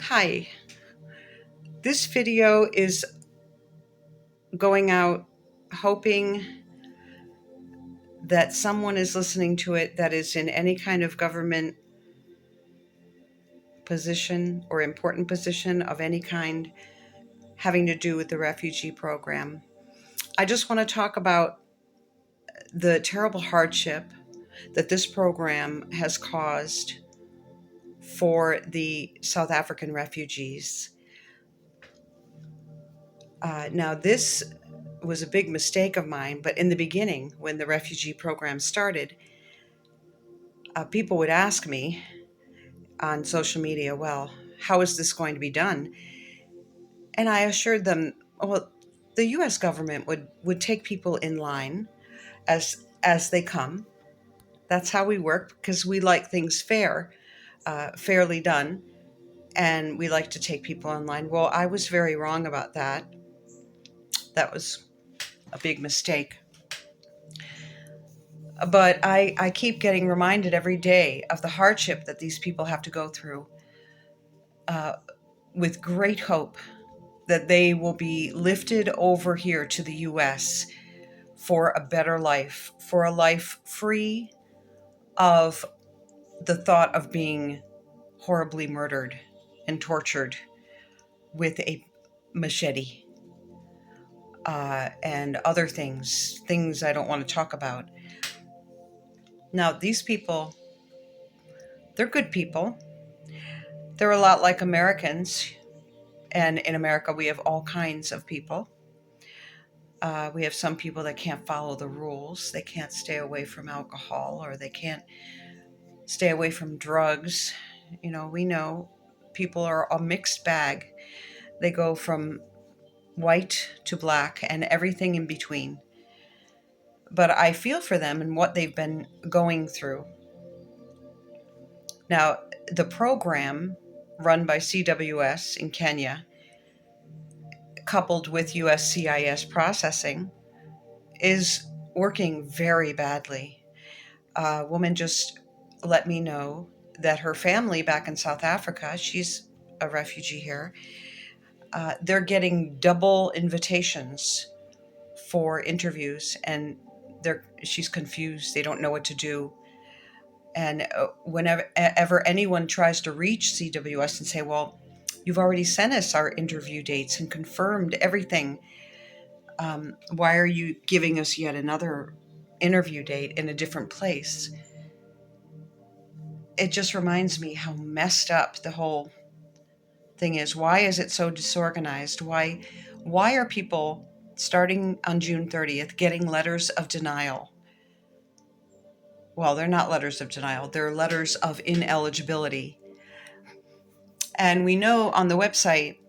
Hi, this video is going out hoping that someone is listening to it that is in any kind of government position or important position of any kind having to do with the refugee program. I just want to talk about the terrible hardship that this program has caused for the South African refugees. Now, this was a big mistake of mine, but in the beginning, when the refugee program started, people would ask me on social media, well, how is this going to be done? And I assured them, well, the US government would take people in line as they come. That's how we work because we like things fairly done, and we like to take people in line. Well, I was very wrong about that. That was a big mistake. But I keep getting reminded every day of the hardship that these people have to go through, uh, with great hope that they will be lifted over here to the US for a better life, for a life free of the thought of being horribly murdered and tortured with a machete, and other things I don't want to talk about. Now, these people, they're good people. They're a lot like Americans. And in America, we have all kinds of people. We have some people that can't follow the rules. They can't stay away from alcohol, or they can't stay away from drugs. We know people are a mixed bag. They go from white to black and everything in between. But I feel for them and what they've been going through. Now, the program run by CWS in Kenya, coupled with USCIS processing, is working very badly. A woman just let me know that her family back in South Africa, she's a refugee here, they're getting double invitations for interviews, and she's confused. They don't know what to do. And whenever anyone tries to reach CWS and say, well, you've already sent us our interview dates and confirmed everything. Why are you giving us yet another interview date in a different place? It just reminds me how messed up the whole thing is. Why is it so disorganized? Why are people starting on June 30th getting letters of denial? Well, they're not letters of denial. They're letters of ineligibility. And we know on the website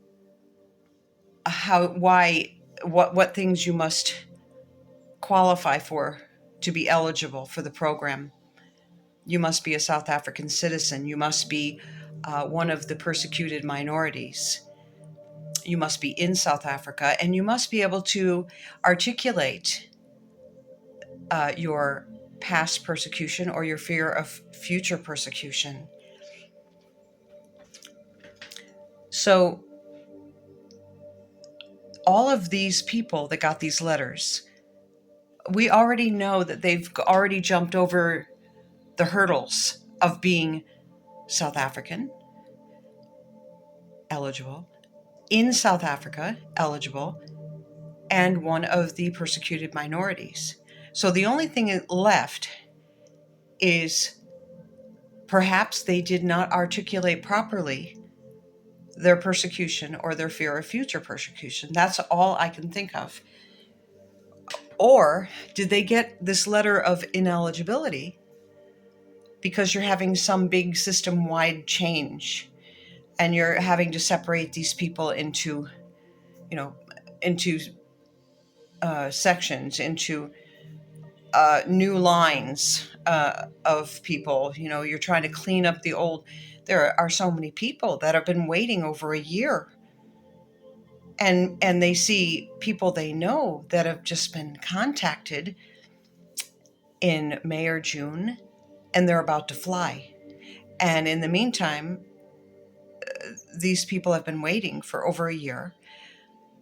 what things you must qualify for to be eligible for the program. You must be a South African citizen. You must be one of the persecuted minorities. You must be in South Africa, and you must be able to articulate your past persecution or your fear of future persecution. So all of these people that got these letters, we already know that they've already jumped over the hurdles of being South African, eligible, in South Africa, eligible, and one of the persecuted minorities. So the only thing left is perhaps they did not articulate properly their persecution or their fear of future persecution. That's all I can think of. Or did they get this letter of ineligibility because you're having some big system-wide change and you're having to separate these people into, into sections, into new lines of people. You're trying to clean up the old. There are so many people that have been waiting over a year, and they see people they know that have just been contacted in May or June, and they're about to fly. And in the meantime, these people have been waiting for over a year,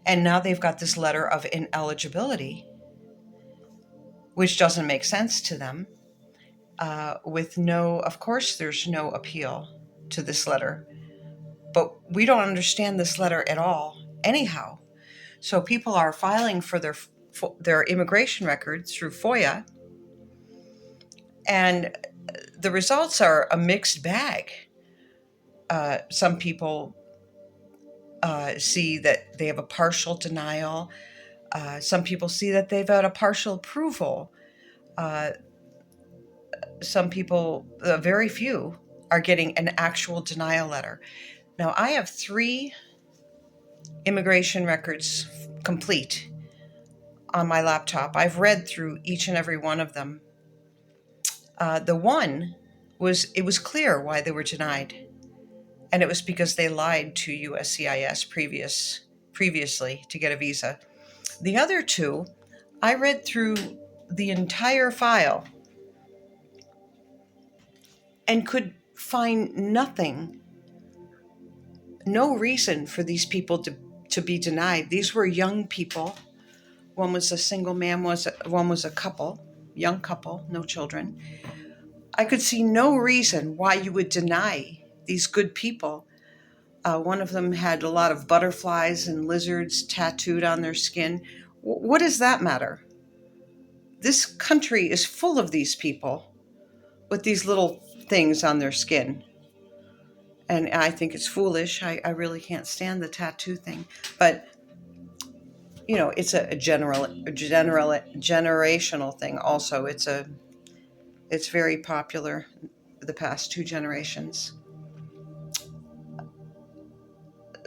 and now they've got this letter of ineligibility, which doesn't make sense to them. With no, of course, there's no appeal to this letter, but we don't understand this letter at all, anyhow. So people are filing for their immigration records through FOIA, and the results are a mixed bag. Some people see that they have a partial denial. Some people see that they've had a partial approval. Uh, some people, very few, are getting an actual denial letter. Now, I have 3 immigration records complete on my laptop. I've read through each and every one of them. The one it was clear why they were denied, and it was because they lied to USCIS previously to get a visa. The other 2, I read through the entire file and could find nothing, no reason for these people to be denied. These were young people. One was a single man, one was a couple, young couple, no children. I could see no reason why you would deny these good people. One of them had a lot of butterflies and lizards tattooed on their skin. What does that matter? This country is full of these people with these little things on their skin. And I think it's foolish. I really can't stand the tattoo thing. But, it's a generational thing also. It's very popular the past 2 generations.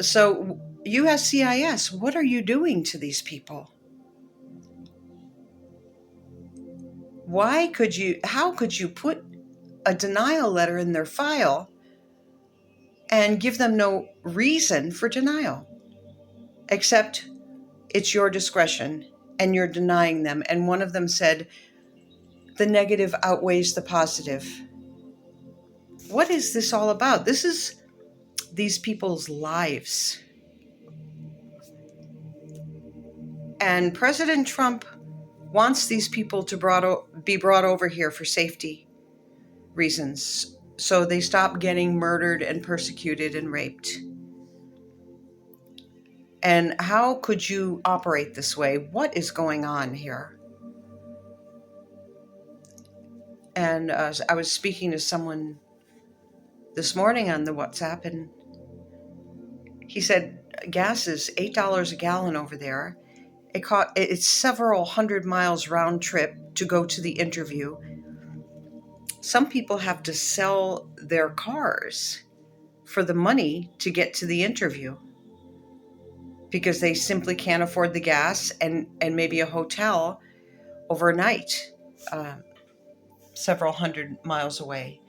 So USCIS, what are you doing to these people? How could you put a denial letter in their file and give them no reason for denial, except it's your discretion and you're denying them? And one of them said, the negative outweighs the positive. What is this all about? This is these people's lives. And President Trump wants these people to be brought over here for safety reasons, so they stop getting murdered and persecuted and raped. And how could you operate this way? What is going on here? And I was speaking to someone this morning on the WhatsApp, and he said gas is $8 a gallon over there. It's several hundred miles round trip to go to the interview. Some people have to sell their cars for the money to get to the interview because they simply can't afford the gas and maybe a hotel overnight, several hundred miles away.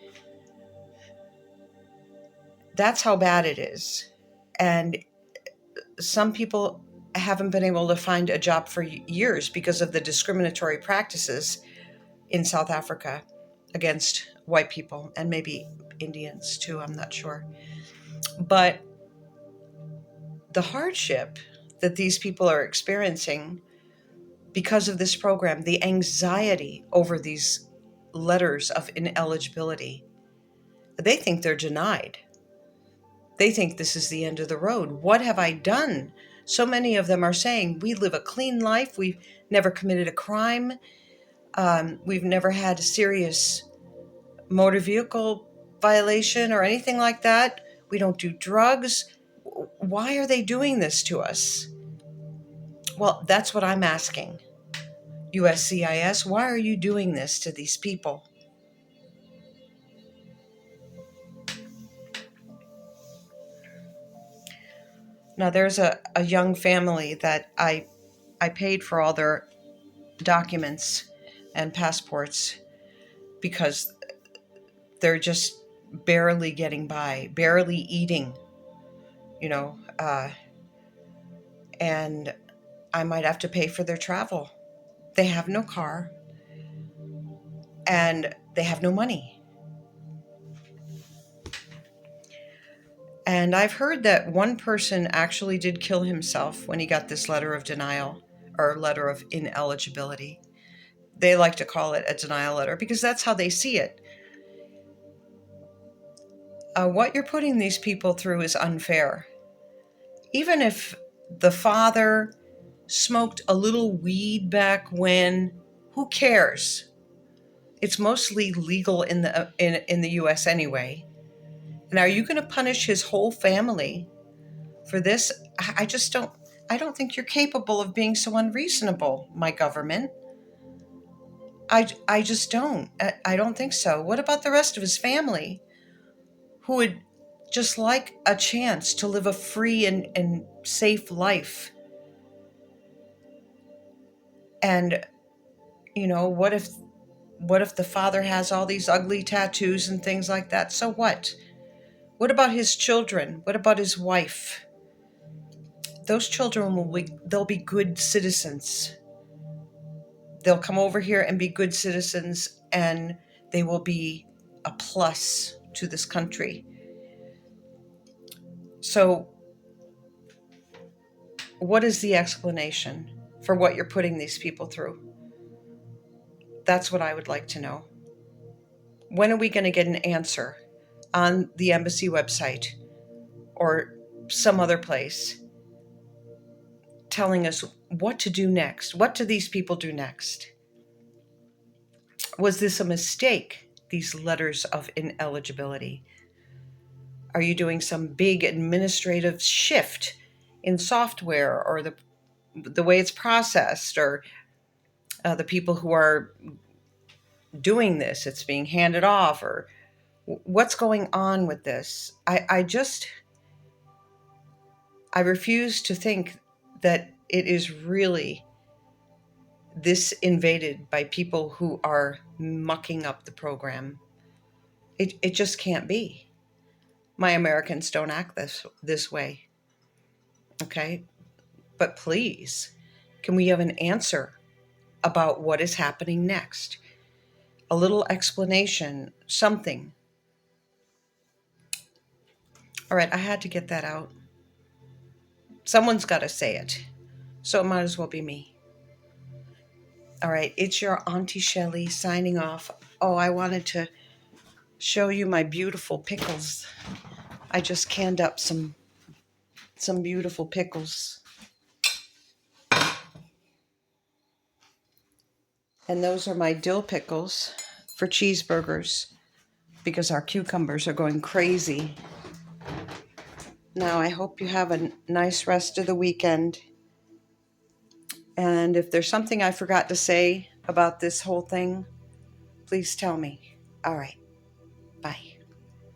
That's how bad it is. And some people haven't been able to find a job for years because of the discriminatory practices in South Africa against white people and maybe Indians too, I'm not sure. But the hardship that these people are experiencing because of this program, the anxiety over these letters of ineligibility, they think they're denied. They think this is the end of the road. What have I done? So many of them are saying, we live a clean life. We've never committed a crime. We've never had a serious motor vehicle violation or anything like that. We don't do drugs. Why are they doing this to us? Well, that's what I'm asking. USCIS, why are you doing this to these people? Now, there's a young family that I paid for all their documents and passports because they're just barely getting by, barely eating, you know, and I might have to pay for their travel. They have no car and they have no money. And I've heard that one person actually did kill himself when he got this letter of denial or letter of ineligibility. They like to call it a denial letter because that's how they see it. What you're putting these people through is unfair. Even if the father smoked a little weed back when, who cares? It's mostly legal in the US anyway. And are you going to punish his whole family for this? I just don't I don't think you're capable of being so unreasonable, my government. I just don't. I don't think so. What about the rest of his family who would just like a chance to live a free and safe life? And what if the father has all these ugly tattoos and things like that? So what? What about his children? What about his wife? Those children they'll be good citizens. They'll come over here and be good citizens, and they will be a plus to this country. So what is the explanation for what you're putting these people through? That's what I would like to know. When are we going to get an answer on the embassy website or some other place telling us what to do next? What do these people do next? Was this a mistake, these letters of ineligibility? Are you doing some big administrative shift in software or the way it's processed, or the people who are doing this, it's being handed off, or what's going on with this? I refuse to think that it is really this invaded by people who are mucking up the program. It just can't be. My Americans don't act this way. Okay? But please, can we have an answer about what is happening next? A little explanation, something. All right, I had to get that out. Someone's got to say it. So it might as well be me. All right, it's your Auntie Shelley signing off. Oh, I wanted to show you my beautiful pickles. I just canned up some beautiful pickles. And those are my dill pickles for cheeseburgers because our cucumbers are going crazy. Now, I hope you have a nice rest of the weekend. And if there's something I forgot to say about this whole thing, please tell me. All right. Bye.